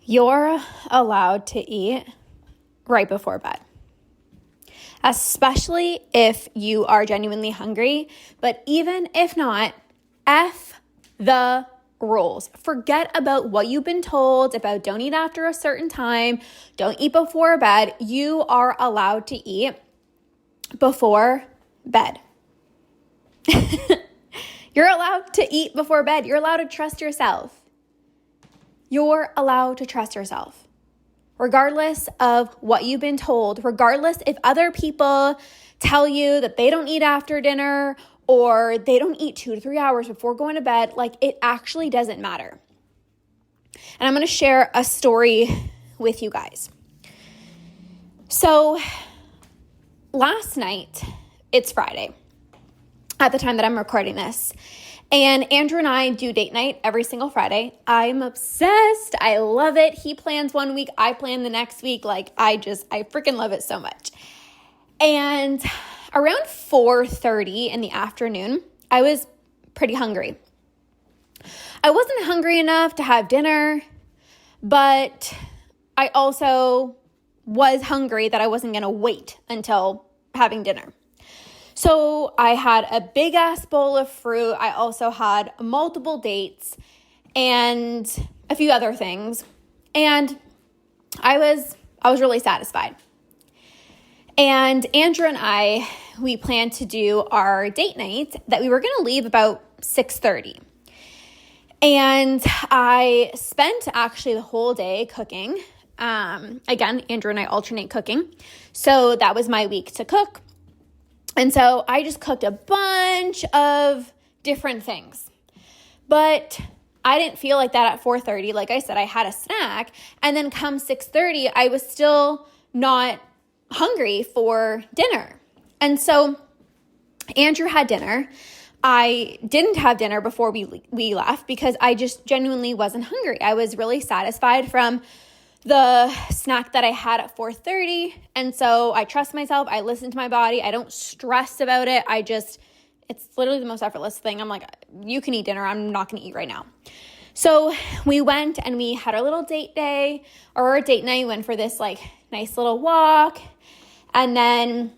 You're allowed to eat right before bed, especially if you are genuinely hungry. But even if not, F the rules. Forget about what you've been told about don't eat after a certain time, don't eat before bed. You are allowed to eat before bed. You're allowed to eat before bed. You're allowed to trust yourself. You're allowed to trust yourself, regardless of what you've been told, regardless if other people tell you that they don't eat after dinner or they don't eat 2 to 3 hours before going to bed. Like, it actually doesn't matter. And I'm going to share a story with you guys. So last night, it's Friday at the time that I'm recording this. And Andrew and I do date night every single Friday. I'm obsessed. I love it. He plans one week, I plan the next week. Like, I freaking love it so much. And around 4:30 in the afternoon, I was pretty hungry. I wasn't hungry enough to have dinner, but I also was hungry that I wasn't going to wait until having dinner. So I had a big ass bowl of fruit. I also had multiple dates and a few other things. And I was really satisfied. And Andrew and I, we planned to do our date night that we were going to leave about 6:30. And I spent actually the whole day cooking. Again, Andrew and I alternate cooking. So that was my week to cook. And so I just cooked a bunch of different things. But I didn't feel like that at 4:30. Like I said, I had a snack. And then come 6:30, I was still not hungry for dinner. And so Andrew had dinner. I didn't have dinner before we left because I just genuinely wasn't hungry. I was really satisfied from the snack that I had at 4:30. And so I trust myself. I listen to my body. I don't stress about it. It's literally the most effortless thing. I'm like, you can eat dinner. I'm not going to eat right now. So we went and we had our little date day or our date night. We went for this like nice little walk. And then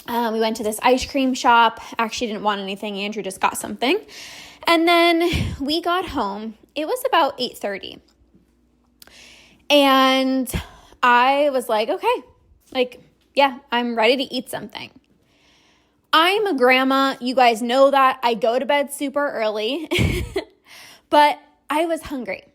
we went to this ice cream shop. Actually didn't want anything. Andrew just got something. And then we got home. It was about 8:30. And I was like, okay, like, yeah, I'm ready to eat something. I'm a grandma. You guys know that. I go to bed super early, but I was hungry.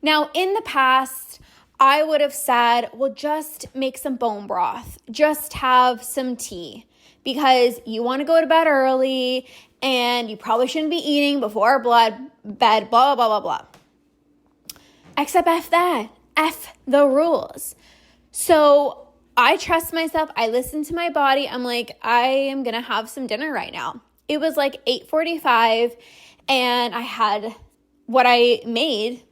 Now, in the past, I would have said, well, just make some bone broth. Just have some tea because you want to go to bed early and you probably shouldn't be eating before bed, blah, blah, blah, blah, blah. Except F that. F the rules. So I trust myself. I listen to my body. I'm like, I am going to have some dinner right now. It was like 8:45 and I had what I made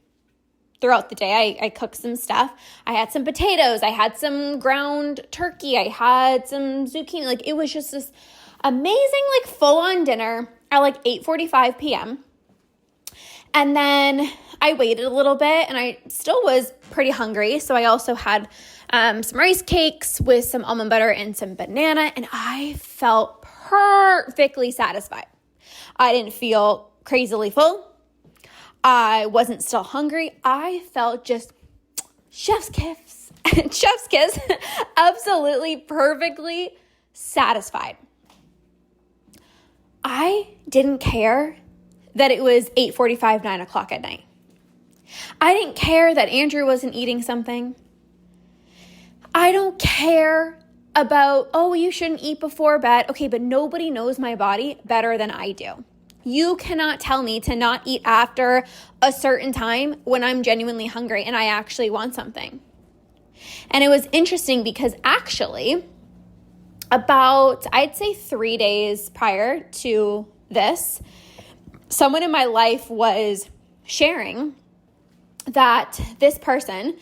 throughout the day. I cooked some stuff. I had some potatoes. I had some ground turkey. I had some zucchini. Like, it was just this amazing, like, full-on dinner at like 8:45 p.m. And then I waited a little bit and I still was pretty hungry. So I also had some rice cakes with some almond butter and some banana. And I felt perfectly satisfied. I didn't feel crazily full. I wasn't still hungry. I felt just chef's kiss, absolutely perfectly satisfied. I didn't care that it was 8:45, 9 o'clock at night. I didn't care that Andrew wasn't eating something. I don't care about, oh, you shouldn't eat before bed. Okay, but nobody knows my body better than I do. You cannot tell me to not eat after a certain time when I'm genuinely hungry and I actually want something. And it was interesting because actually about, I'd say 3 days prior to this, someone in my life was sharing that this person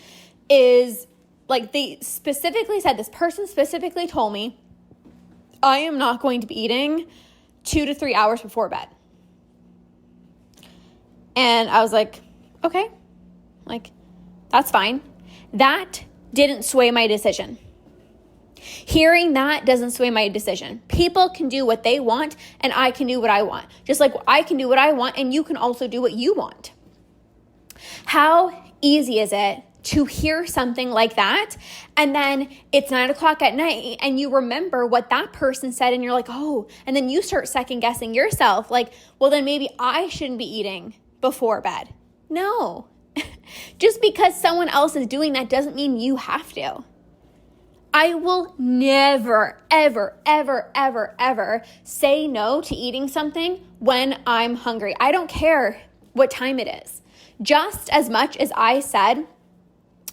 is, like, they specifically said, this person specifically told me, I am not going to be eating 2 to 3 hours before bed. And I was like, okay, like, That's fine. That didn't sway my decision. Hearing that doesn't sway my decision. People can do what they want and I can do what I want. Just like I can do what I want and you can also do what you want. How easy is it to hear something like that and then it's 9:00 at night and you remember what that person said and you're like, oh, and then you start second guessing yourself like, well, then maybe I shouldn't be eating before bed. No, just because someone else is doing that doesn't mean you have to. I will never, ever, ever, ever, ever say no to eating something when I'm hungry. I don't care what time it is. Just as much as I said,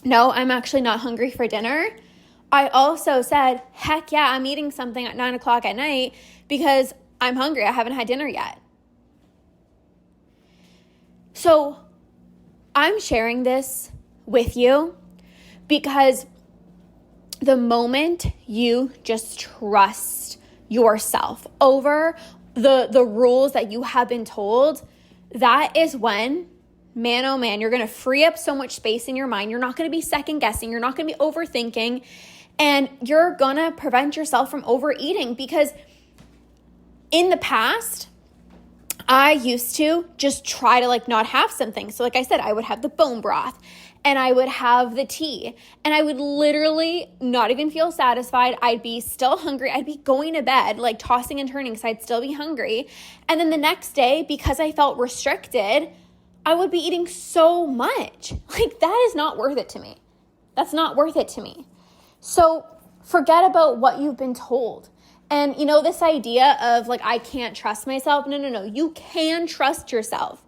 no, I'm actually not hungry for dinner, I also said, heck yeah, I'm eating something at 9:00 at night because I'm hungry. I haven't had dinner yet. So I'm sharing this with you because the moment you just trust yourself over the rules that you have been told, that is when, man, oh man, you're going to free up so much space in your mind. You're not going to be second guessing. You're not going to be overthinking. And you're going to prevent yourself from overeating because in the past, I used to just try to not have something. So like I said, I would have the bone broth and I would have the tea and I would literally not even feel satisfied. I'd be still hungry. I'd be going to bed, tossing and turning because I'd still be hungry. And then the next day, because I felt restricted, I would be eating so much. That is not worth it to me. That's not worth it to me. So forget about what you've been told. And this idea of I can't trust myself. No. You can trust yourself.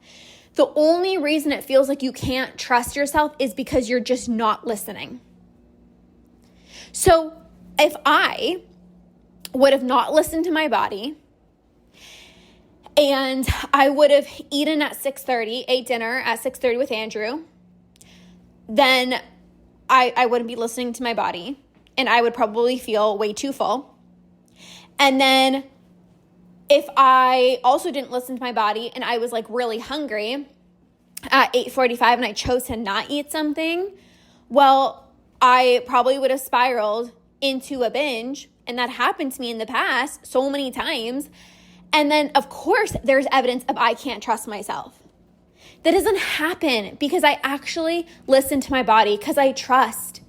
The only reason it feels like you can't trust yourself is because you're just not listening. So if I would have not listened to my body and I would have eaten at 6:30, ate dinner at 6:30 with Andrew, then I wouldn't be listening to my body and I would probably feel way too full. And then if I also didn't listen to my body and I was really hungry at 8:45 and I chose to not eat something, well, I probably would have spiraled into a binge. And that happened to me in the past so many times. And then, of course, there's evidence of I can't trust myself. That doesn't happen because I actually listen to my body because I trust.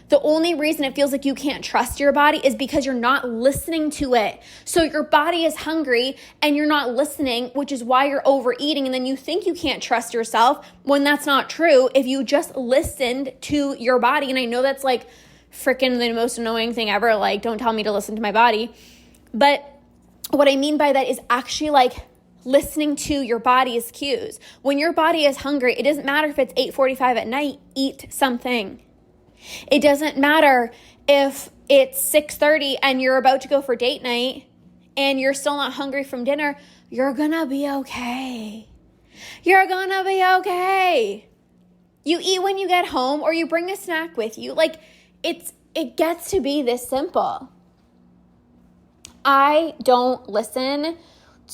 The only reason it feels like you can't trust your body is because you're not listening to it. So your body is hungry and you're not listening, which is why you're overeating. And then you think you can't trust yourself when that's not true. If you just listened to your body, and I know that's freaking the most annoying thing ever. Don't tell me to listen to my body. But what I mean by that is actually listening to your body's cues. When your body is hungry, it doesn't matter if it's 8:45 at night, eat something. It doesn't matter if it's 6:30 and you're about to go for date night and you're still not hungry from dinner, you're gonna be okay. You're gonna be okay. You eat when you get home or you bring a snack with you. It gets to be this simple. I don't listen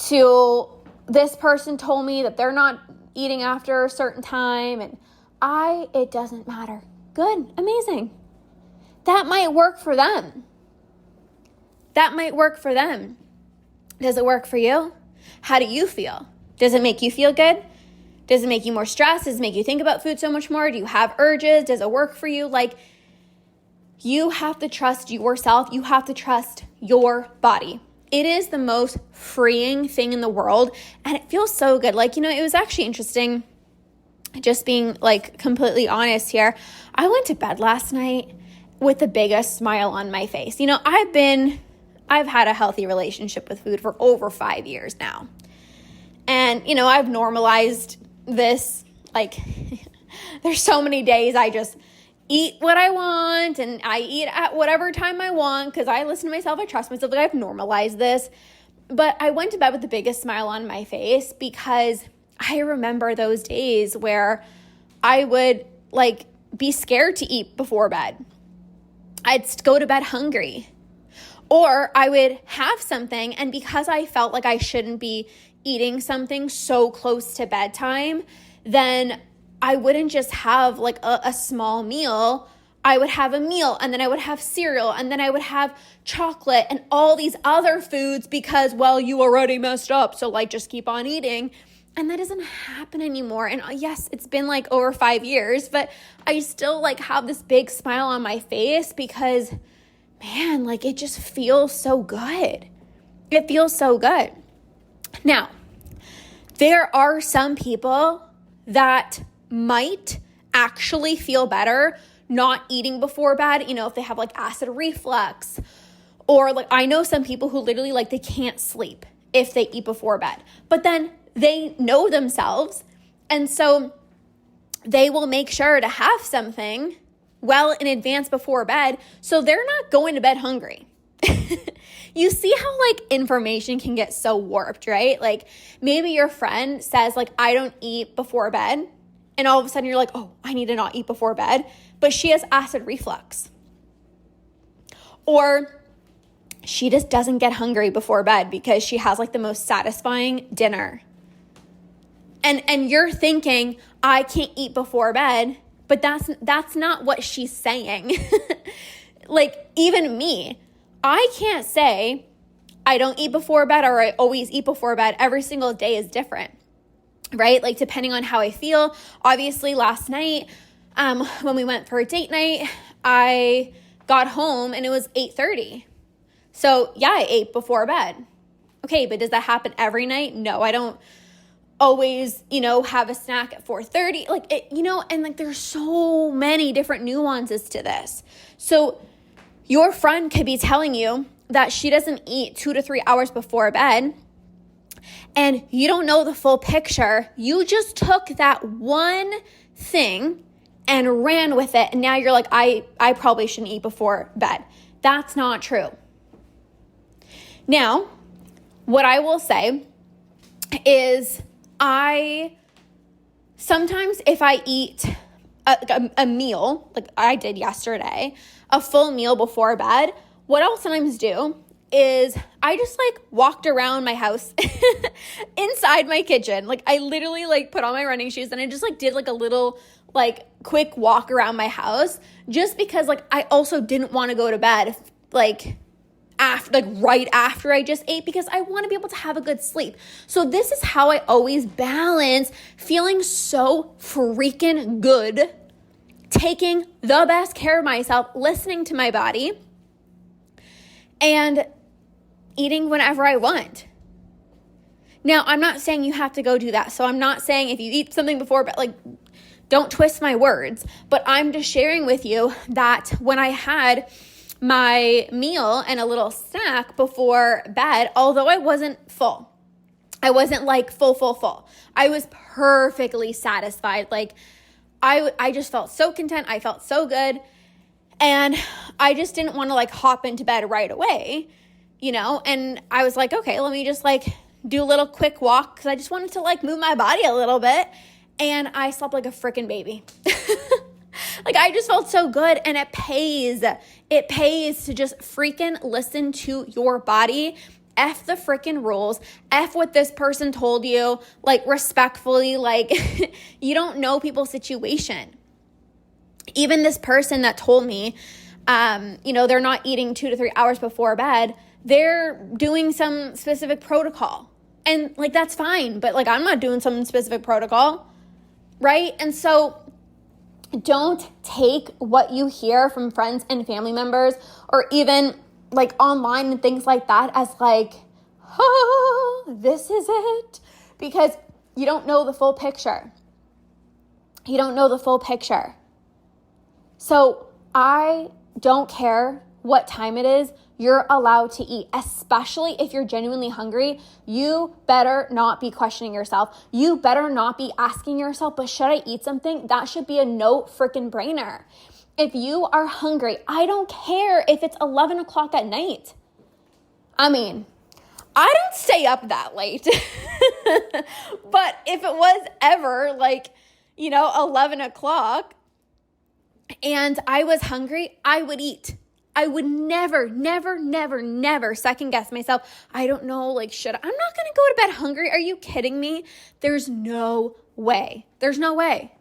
to this person told me that they're not eating after a certain time and it doesn't matter. Good, amazing. That might work for them. That might work for them. Does it work for you? How do you feel? Does it make you feel good? Does it make you more stressed? Does it make you think about food so much more? Do you have urges? Does it work for you? You have to trust yourself. You have to trust your body. It is the most freeing thing in the world. And it feels so good. It was actually interesting, just being completely honest here. I went to bed last night with the biggest smile on my face. I've had a healthy relationship with food for over 5 years now. And, I've normalized this. There's so many days I just eat what I want and I eat at whatever time I want because I listen to myself. I trust myself. I've normalized this. But I went to bed with the biggest smile on my face because I remember those days where I would be scared to eat before bed. I'd go to bed hungry. Or I would have something, and because I felt like I shouldn't be eating something so close to bedtime, then I wouldn't just have like a small meal. I would have a meal, and then I would have cereal, and then I would have chocolate and all these other foods because, well, you already messed up, so like just keep on eating. And that doesn't happen anymore. And yes, it's been like over 5 years, but I still like have this big smile on my face because, man, like it just feels so good. It feels so good. Now, there are some people that might actually feel better not eating before bed, you know, if they have like acid reflux, or like I know some people who literally like they can't sleep if they eat before bed, but then they know themselves, and so they will make sure to have something well in advance before bed so they're not going to bed hungry. You see how like information can get so warped, right? Like maybe your friend says like, I don't eat before bed, and all of a sudden you're like, oh, I need to not eat before bed, but she has acid reflux. Or she just doesn't get hungry before bed because she has like the most satisfying dinner. And you're thinking, I can't eat before bed, but that's not what she's saying. Like even me, I can't say I don't eat before bed or I always eat before bed. Every single day is different, right? Like depending on how I feel. Obviously last night, when we went for a date night, I got home and it was 8:30. So yeah, I ate before bed. Okay, but does that happen every night? No, I don't always, you know, have a snack at 4:30. Like it, you know, and like there's so many different nuances to this. So your friend could be telling you that she doesn't eat 2 to 3 hours before bed, and you don't know the full picture. You just took that one thing and ran with it, and now you're like, I probably shouldn't eat before bed. That's not true. Now, what I will say is sometimes if I eat a meal, like I did yesterday, a full meal before bed, what I'll sometimes do is I just like walked around my house inside my kitchen. Like I literally like put on my running shoes and I just like did like a little like quick walk around my house, just because like I also didn't want to go to bed like right after I just ate, because I want to be able to have a good sleep. So this is how I always balance feeling so freaking good, taking the best care of myself, listening to my body, and eating whenever I want. Now, I'm not saying you have to go do that. So I'm not saying if you eat something before, but like, don't twist my words. But I'm just sharing with you that when I had my meal and a little snack before bed, although I wasn't full, I wasn't like full. I was perfectly satisfied. Like I just felt so content. I felt so good. And I just didn't want to like hop into bed right away, you know? And I was like, okay, let me just like do a little quick walk, because I just wanted to like move my body a little bit. And I slept like a freaking baby. Like I just felt so good, and it pays. It pays to just freaking listen to your body. F the freaking rules. F what this person told you, like respectfully, like you don't know people's situation. Even this person that told me, you know, they're not eating 2 to 3 hours before bed, they're doing some specific protocol. And like, that's fine, but like, I'm not doing some specific protocol, right? And so don't take what you hear from friends and family members, or even like online and things like that, as like, oh, this is it, because you don't know the full picture. You don't know the full picture. So I don't care what time it is, you're allowed to eat, especially if you're genuinely hungry. You better not be questioning yourself. You better not be asking yourself, but should I eat something? That should be a no freaking brainer. If you are hungry, I don't care if it's 11 o'clock at night. I mean, I don't stay up that late. But if it was ever like, you know, 11 o'clock and I was hungry, I would eat. I would never second guess myself. I don't know, like, I'm not going to go to bed hungry. Are you kidding me? There's no way. There's no way.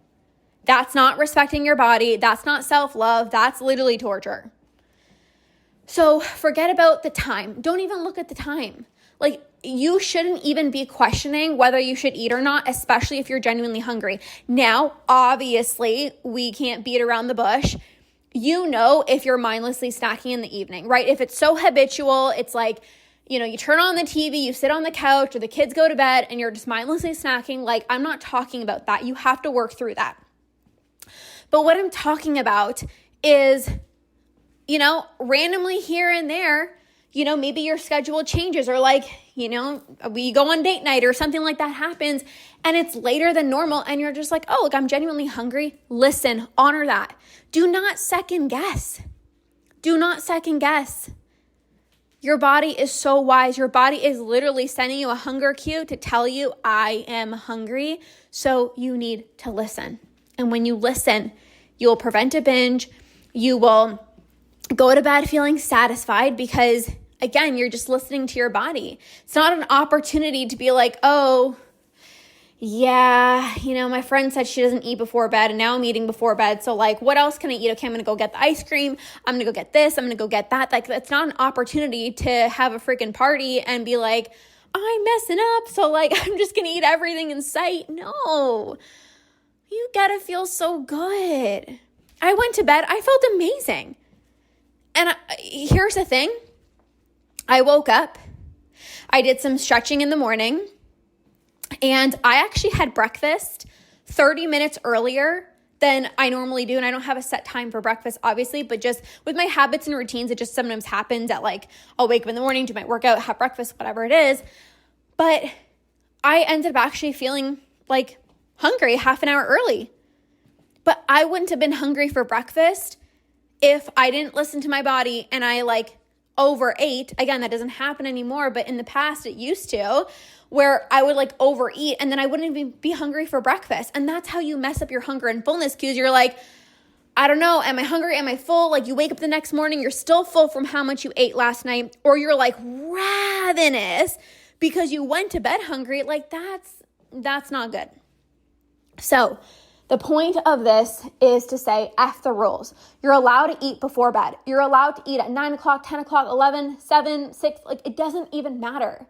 That's not respecting your body. That's not self-love. That's literally torture. So forget about the time. Don't even look at the time. Like, you shouldn't even be questioning whether you should eat or not, especially if you're genuinely hungry. Now, obviously, we can't beat around the bush. You know if you're mindlessly snacking in the evening, right? If it's so habitual, it's like, you turn on the TV, you sit on the couch, or the kids go to bed, and you're just mindlessly snacking. Like, I'm not talking about that. You have to work through that. But what I'm talking about is, randomly here and there, maybe your schedule changes, or like, we go on date night or something like that happens, and it's later than normal, and you're just like, oh, look, I'm genuinely hungry. Listen, honor that. Do not second guess. Do not second guess. Your body is so wise. Your body is literally sending you a hunger cue to tell you, I am hungry. So you need to listen. And when you listen, you will prevent a binge. You will go to bed feeling satisfied because, again, you're just listening to your body. It's not an opportunity to be like, oh, yeah, my friend said she doesn't eat before bed, and now I'm eating before bed. So like, what else can I eat? Okay, I'm going to go get the ice cream. I'm going to go get this. I'm going to go get that. Like, that's not an opportunity to have a freaking party and be like, I'm messing up, so like, I'm just going to eat everything in sight. No, you got to feel so good. I went to bed. I felt amazing. And here's the thing. I woke up. I did some stretching in the morning. And I actually had breakfast 30 minutes earlier than I normally do. And I don't have a set time for breakfast, obviously, but just with my habits and routines, it just sometimes happens that like, I'll wake up in the morning, do my workout, have breakfast, whatever it is. But I ended up actually feeling like hungry half an hour early. But I wouldn't have been hungry for breakfast if I didn't listen to my body and I like overate. Again, that doesn't happen anymore, but in the past it used to, where I would like overeat and then I wouldn't even be hungry for breakfast. And that's how you mess up your hunger and fullness cues. You're like, I don't know, am I hungry? Am I full? Like, you wake up the next morning, you're still full from how much you ate last night, or you're like ravenous because you went to bed hungry. Like, that's not good. So the point of this is to say, F the rules. You're allowed to eat before bed. You're allowed to eat at 9 o'clock, 10 o'clock, 11, 7, 6. Like, it doesn't even matter.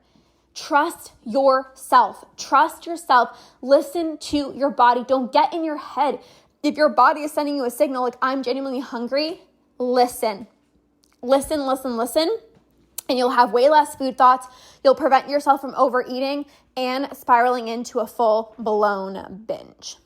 Trust yourself. Trust yourself. Listen to your body. Don't get in your head. If your body is sending you a signal like, I'm genuinely hungry, listen. Listen, listen, listen. And you'll have way less food thoughts. You'll prevent yourself from overeating and spiraling into a full-blown binge.